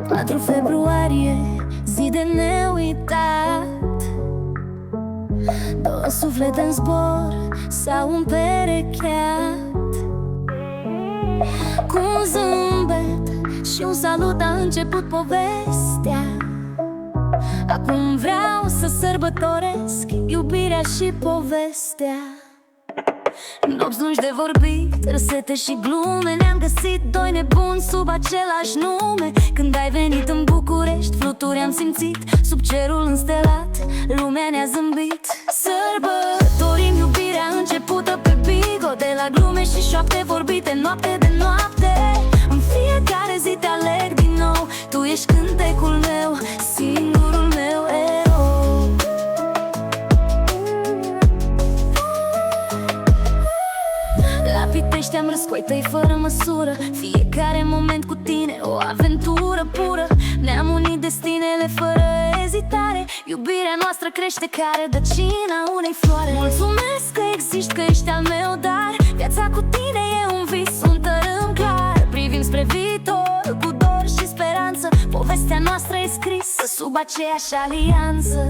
4 februarie, zi de neuitat. Două suflete în zbor s-au împerecheat. Cu un zâmbet și un salut a început povestea. Acum vreau să sărbătoresc iubirea și povestea. Nopți lungi de vorbit, răsete și glume. Ne-am găsit doi nebuni sub același nume. Când ai venit în București, fluturi am simțit sub cerul înstelat, lumea ne-a zâmbit. Sărbătorim iubirea începută pe Bigo, de la glume și șoapte vorbite noapte de noapte. În fiecare zi te aleg din nou, tu ești cântecul meu, singurul meu erou. La Pitești am râs cu ai tăi fără măsură. Fiecare moment cu tine o aventură pură. Ne-am unit destinele fără ezitare. Iubirea noastră crește ca rădăcina unei floare. Mulțumesc că existi, că ești al meu dar. Viața cu tine e un vis, un tărâm clar. Privim spre viitor cu dor și speranță. Povestea noastră e scrisă sub aceeași alianță.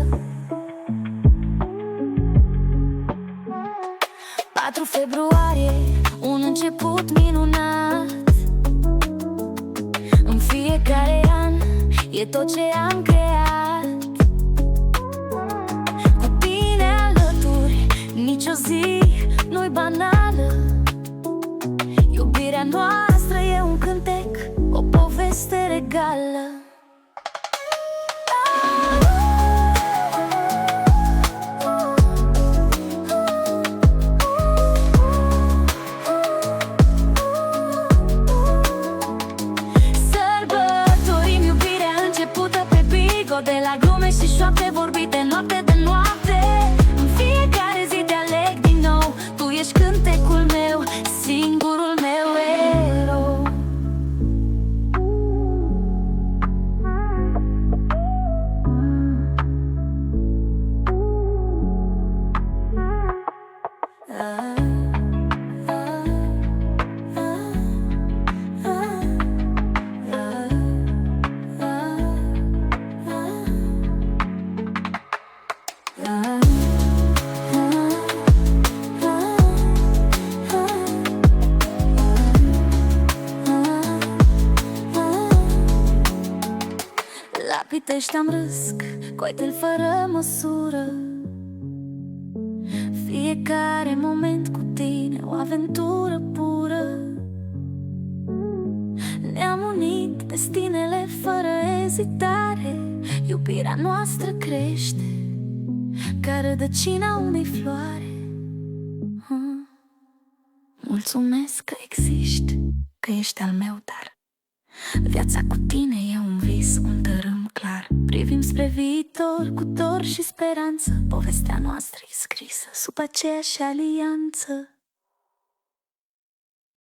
4 februarie, un început minunat. În fiecare an e tot ce am creat. Cu tine alături, nicio zi nu-i banală. Iubirea noastră e un cântec, o poveste regală. De la glume și șoapte vorbite noapte de noapte. În fiecare zi te aleg din nou, tu ești cântecul meu, singurul meu erou. La Pitești am râs cu ai tăi fără măsură. Fiecare moment cu tine o aventură pură. Ne-am unit destinele fără ezitare. Iubirea noastră crește ca rădăcina unei floare. Mulțumesc că existi, că ești al meu dar. Viața cu tine e un vis, un tărâm clar. Privim spre viitor cu dor și speranță. Povestea noastră e scrisă sub aceeași alianță.